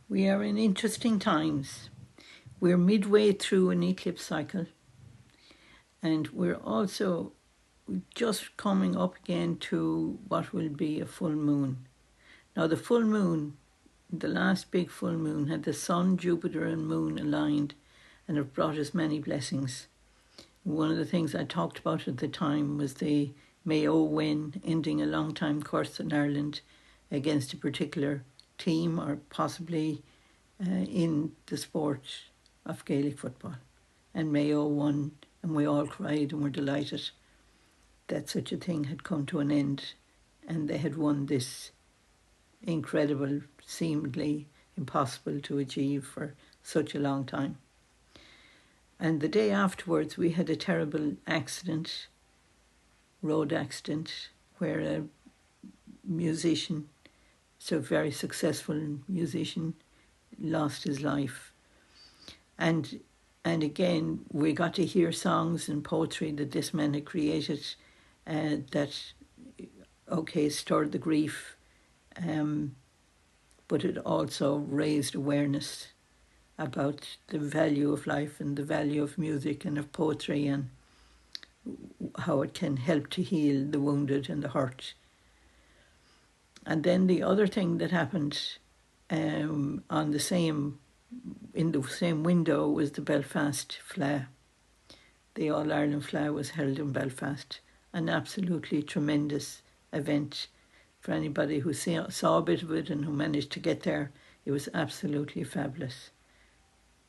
We are in interesting times. We're midway through an eclipse cycle, and we're also just coming up again to what will be a full moon. Now, the full moon, the last big full moon, had the sun, Jupiter, and moon aligned, and it brought us many blessings. One of the things I talked about at the time was the Mayo win, ending a long time course in Ireland against a particular team, or possibly in the sport of Gaelic football. And Mayo won, and we all cried and were delighted that such a thing had come to an end, and they had won this incredible, seemingly impossible to achieve for such a long time. And the day afterwards, we had a terrible accident, road accident, where a musician, so a very successful musician, lost his life. And again, we got to hear songs and poetry that this man had created that, stirred the grief, but it also raised awareness about the value of life and the value of music and of poetry and how it can help to heal the wounded and the hurt. And then the other thing that happened in the same window was the Belfast Fleadh. The All-Ireland Fleadh was held in Belfast, an absolutely tremendous event for anybody who saw a bit of it and who managed to get there. It was absolutely fabulous.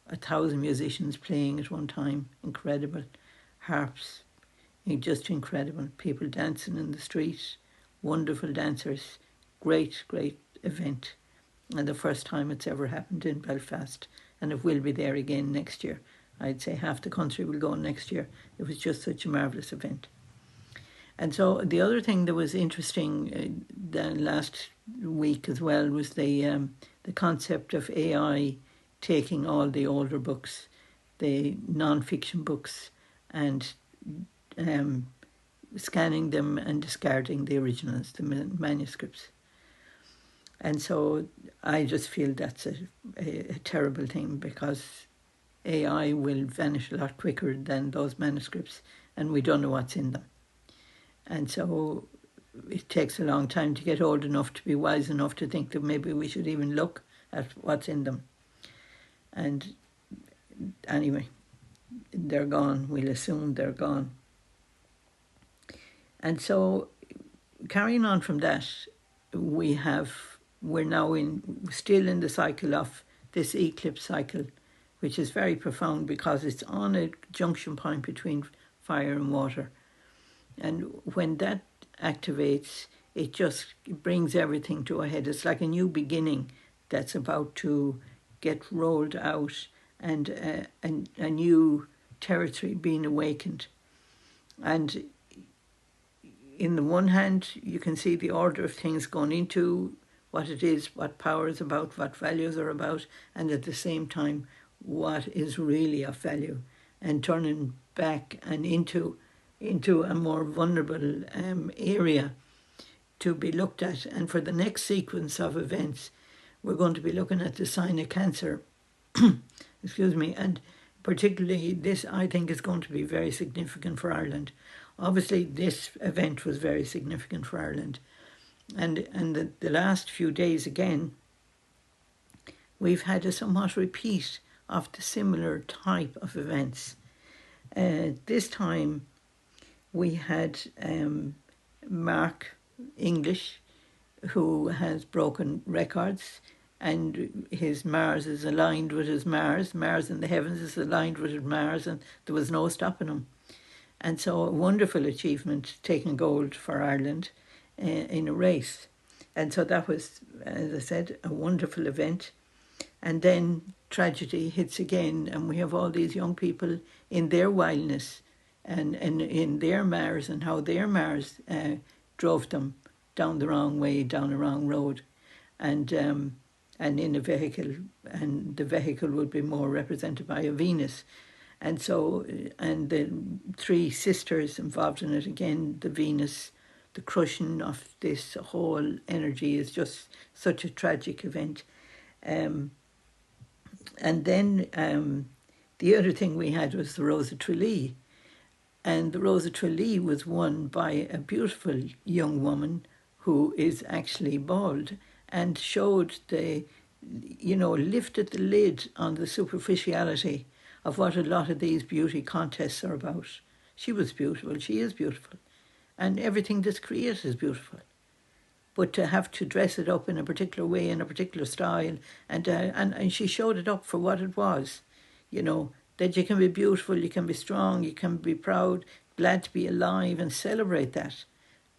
1,000 musicians playing at one time, incredible. Harps, just incredible. People dancing in the street, wonderful dancers. Great, great event. And the first time it's ever happened in Belfast. And it will be there again next year. I'd say half the country will go next year. It was just such a marvellous event. And so the other thing that was interesting the last week as well was the concept of AI taking all the older books, the non-fiction books, and scanning them and discarding the originals, the manuscripts. And so I just feel that's a terrible thing, because AI will vanish a lot quicker than those manuscripts, and we don't know what's in them. And so it takes a long time to get old enough to be wise enough to think that maybe we should even look at what's in them. And anyway, they're gone. We'll assume they're gone. And so carrying on from that, we're now still in the cycle of this eclipse cycle, which is very profound because it's on a junction point between fire and water. And when that activates, it just brings everything to a head. It's like a new beginning that's about to get rolled out, and a new territory being awakened. And in the one hand, you can see the order of things going into what it is, what power is about, what values are about, and at the same time, what is really of value, and turning back and into a more vulnerable area to be looked at. And for the next sequence of events, we're going to be looking at the sign of Cancer, excuse me, and particularly this, I think, is going to be very significant for Ireland. Obviously, this event was very significant for Ireland. And the last few days, again, we've had a somewhat repeat of the similar type of events. This time, we had Mark English, who has broken records, and his Mars is aligned with his Mars. Mars in the heavens is aligned with his Mars, and there was no stopping him. And so a wonderful achievement, taking gold for Ireland in a race. And so that was, as I said, a wonderful event. And then tragedy hits again, and we have all these young people in their wildness and in their Mars, and how their Mars drove them down the wrong way, down a wrong road, and in a vehicle, and the vehicle would be more represented by a Venus. And so, and the three sisters involved in it, again, the Venus, the crushing of this whole energy is just such a tragic event. And then the other thing we had was the Rose of Tralee. And the Rose of Tralee was won by a beautiful young woman who is actually bald, and showed lifted the lid on the superficiality of what a lot of these beauty contests are about. She was beautiful, she is beautiful, and everything that's created is beautiful. But to have to dress it up in a particular way, in a particular style, and she showed it up for what it was, that you can be beautiful, you can be strong, you can be proud, glad to be alive, and celebrate that,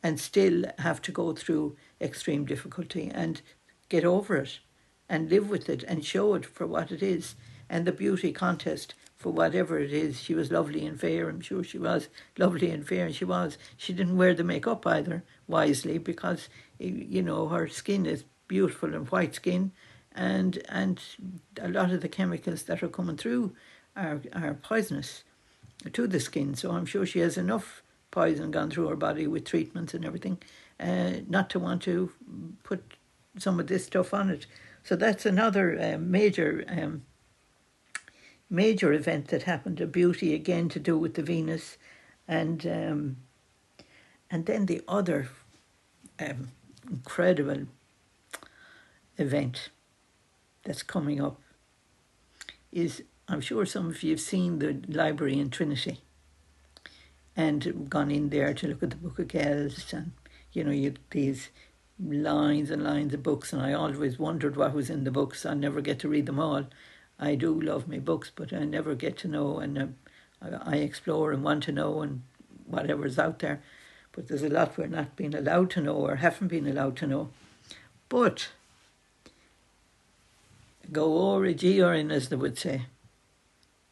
and still have to go through extreme difficulty and get over it and live with it and show it for what it is. And the beauty contest, for whatever it is, she was lovely and fair. I'm sure she was lovely and fair, and she was. She didn't wear the makeup either, wisely, because, her skin is beautiful and white skin, and a lot of the chemicals that are coming through are poisonous to the skin. So I'm sure she has enough poison gone through her body with treatments and everything, not to want to put some of this stuff on it. So that's another major event that happened, a beauty again to do with the Venus, and then the other incredible event that's coming up is, I'm sure some of you have seen the library in Trinity and gone in there to look at the Book of Kells, and you had these lines and lines of books, and I always wondered what was in the books. I never get to read them all. I do love my books, but I never get to know, and I explore and want to know and whatever's out there. But there's a lot we're not being allowed to know or haven't been allowed to know. But go ora giorin, as they would say,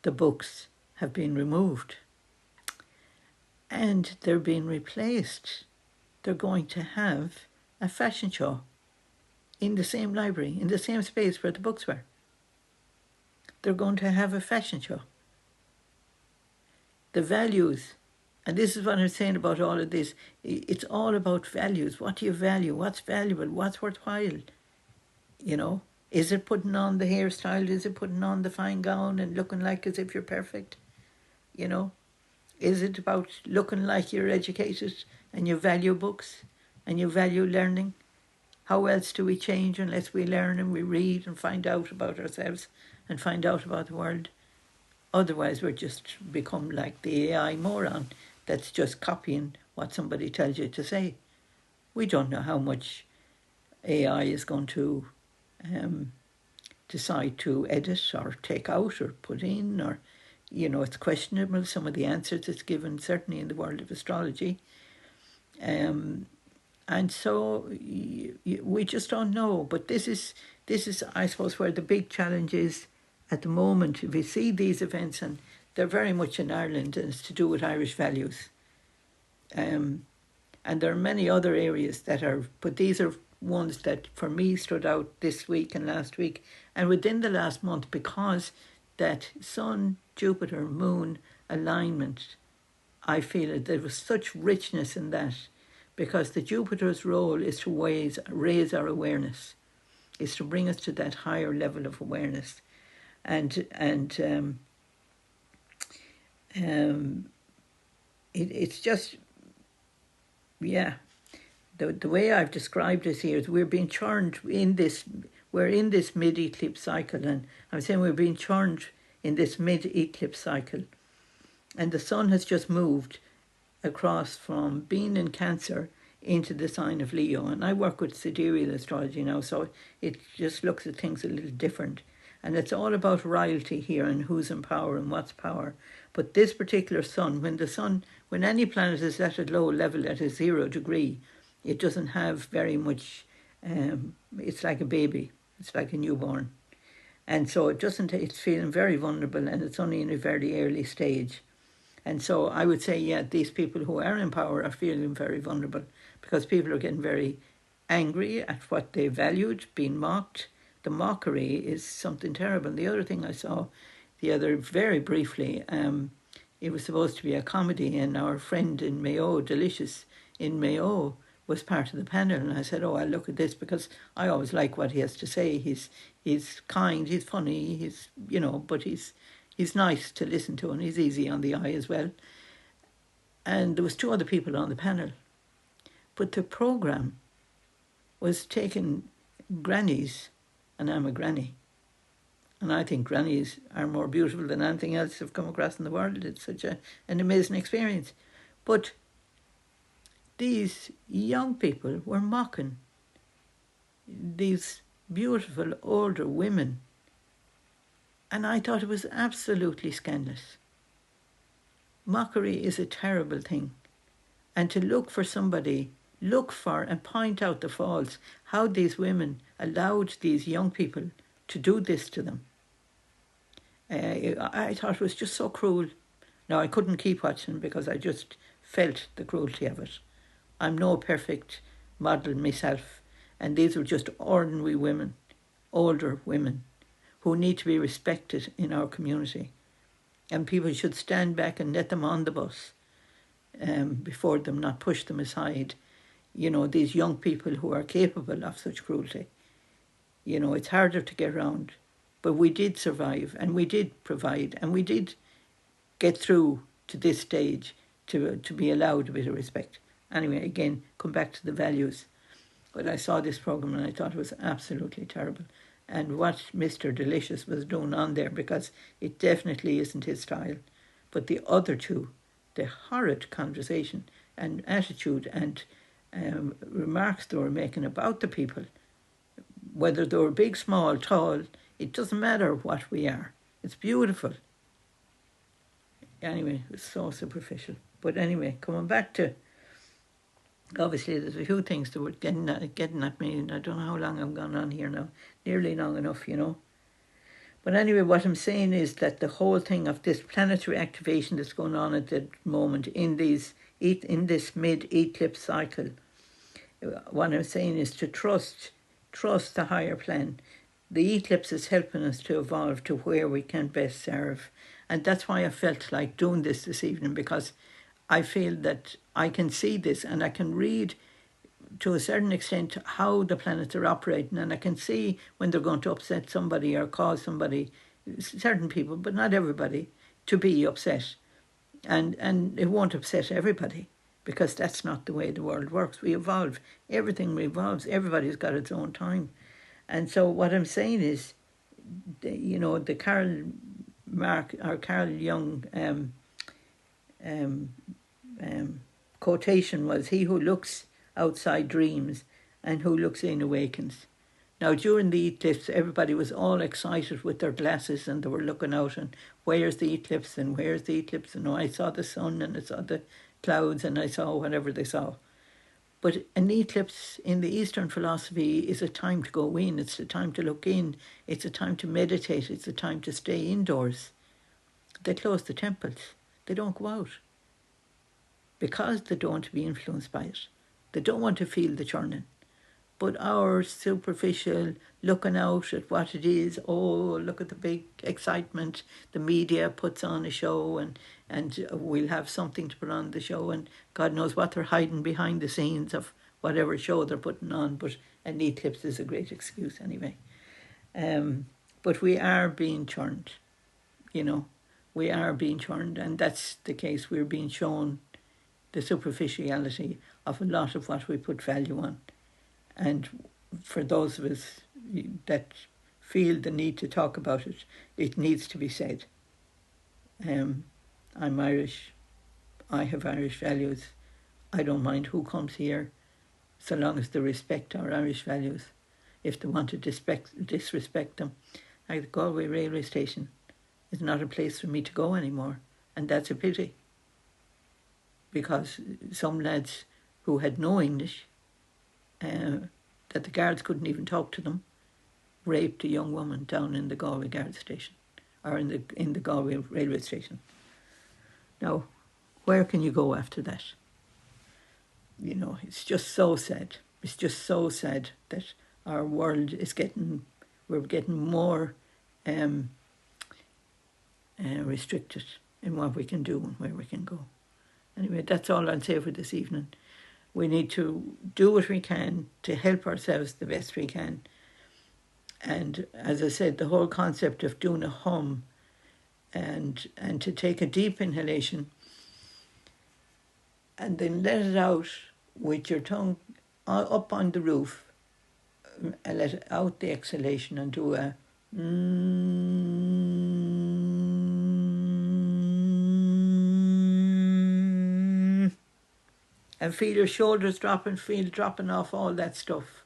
the books have been removed and they're being replaced. They're going to have a fashion show in the same library, in the same space where the books were. They're going to have a fashion show. The values, and this is what I'm saying about all of this, it's all about values. What do you value? What's valuable? What's worthwhile? Is it putting on the hairstyle? Is it putting on the fine gown and looking like as if you're perfect? Is it about looking like you're educated and you value books and you value learning? How else do we change unless we learn and we read and find out about ourselves and find out about the world? Otherwise, we're just become like the AI moron that's just copying what somebody tells you to say. We don't know how much AI is going to decide to edit or take out or put in, or it's questionable, some of the answers it's given, certainly in the world of astrology. And so we just don't know. But this is, I suppose, where the big challenge is at the moment. If we see these events, and they're very much in Ireland, and it's to do with Irish values. And there are many other areas that are, but these are ones that for me stood out this week and last week and within the last month, because that Sun, Jupiter, Moon alignment, I feel that there was such richness in that, because the Jupiter's role is to raise our awareness, is to bring us to that higher level of awareness, and it's just, yeah. The way I've described it here is we're being churned in this, we're in this mid-eclipse cycle, and I'm saying we're being churned in this mid-eclipse cycle. And the sun has just moved across from being in Cancer into the sign of Leo. And I work with sidereal astrology now, so it just looks at things a little different. And it's all about royalty here and who's in power and what's power. But this particular sun, when any planet is at a low level, at a 0 degree, it doesn't have very much, it's like a baby, it's like a newborn. And so it's feeling very vulnerable, and it's only in a very early stage. And so I would say, yeah, these people who are in power are feeling very vulnerable, because people are getting very angry at what they valued, being mocked. The mockery is something terrible. The other thing I saw very briefly, it was supposed to be a comedy, and our friend in Mayo, Delicious in Mayo, was part of the panel, and I said, "Oh, I'll look at this because I always like what he has to say. He's kind, he's funny, he's but he's nice to listen to, and he's easy on the eye as well." And there was two other people on the panel, but the programme was taking grannies, and I'm a granny, and I think grannies are more beautiful than anything else I've come across in the world. It's such an amazing experience. But these young people were mocking these beautiful older women, and I thought it was absolutely scandalous. Mockery is a terrible thing, and to look for and point out the faults, how these women allowed these young people to do this to them. I thought it was just so cruel. Now, I couldn't keep watching because I just felt the cruelty of it. I'm no perfect model myself, and these were just ordinary women, older women, who need to be respected in our community. And people should stand back and let them on the bus before them, not push them aside. These young people who are capable of such cruelty. It's harder to get around. But we did survive, and we did provide, and we did get through to this stage to be allowed a bit of respect. Anyway, again, come back to the values. But I saw this programme and I thought it was absolutely terrible. And what Mr. Delicious was doing on there, because it definitely isn't his style. But the other two, the horrid conversation and attitude and remarks they were making about the people, whether they were big, small, tall, it doesn't matter what we are. It's beautiful. Anyway, it's so superficial. But anyway, coming back to, obviously there's a few things that were getting at me, and I don't know how long I'm gone on here now. Nearly long enough, But anyway, what I'm saying is that the whole thing of this planetary activation that's going on at the moment in this mid-eclipse cycle, what I'm saying is to trust the higher plan. The eclipse is helping us to evolve to where we can best serve. And that's why I felt like doing this evening, because I feel that I can see this and I can read to a certain extent how the planets are operating, and I can see when they're going to upset somebody or cause somebody, certain people, but not everybody, to be upset. And it won't upset everybody, because that's not the way the world works. We evolve. Everything evolves. Everybody's got its own time. And so what I'm saying is, the Carol Jung quotation was, "He who looks outside dreams, and who looks in awakens." Now, during the eclipse, everybody was all excited with their glasses, and they were looking out, and where's the eclipse, and where's the eclipse? And I saw the sun, and I saw the clouds, and I saw whatever they saw. But an eclipse in the Eastern philosophy is a time to go in. It's a time to look in. It's a time to meditate. It's a time to stay indoors. They close the temples. They don't go out because they don't want to be influenced by it. They don't want to feel the churning. But our superficial looking out at what it is, oh, look at the big excitement, the media puts on a show, and we'll have something to put on the show, and God knows what they're hiding behind the scenes of whatever show they're putting on, but an eclipse is a great excuse anyway. But we are being churned, we are being churned, and that's the case. We're being shown the superficiality of a lot of what we put value on. And for those of us that feel the need to talk about it, it needs to be said. I'm Irish. I have Irish values. I don't mind who comes here, so long as they respect our Irish values. If they want to disrespect them, like the Galway railway station is not a place for me to go anymore. And that's a pity. Because some lads who had no English, that the guards couldn't even talk to them, raped a young woman down in the Galway guard station, or in the Galway railway station. Now, where can you go after that? It's just so sad. It's just so sad that our world is we're getting more restricted in what we can do and where we can go. Anyway, that's all I'll say for this evening. We need to do what we can to help ourselves the best we can. And as I said, the whole concept of doing a hum and to take a deep inhalation and then let it out with your tongue up on the roof, and let out the exhalation and do a and feel your shoulders dropping, feel dropping off all that stuff,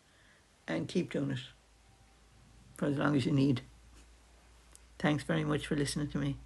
and keep doing it for as long as you need. Thanks very much for listening to me.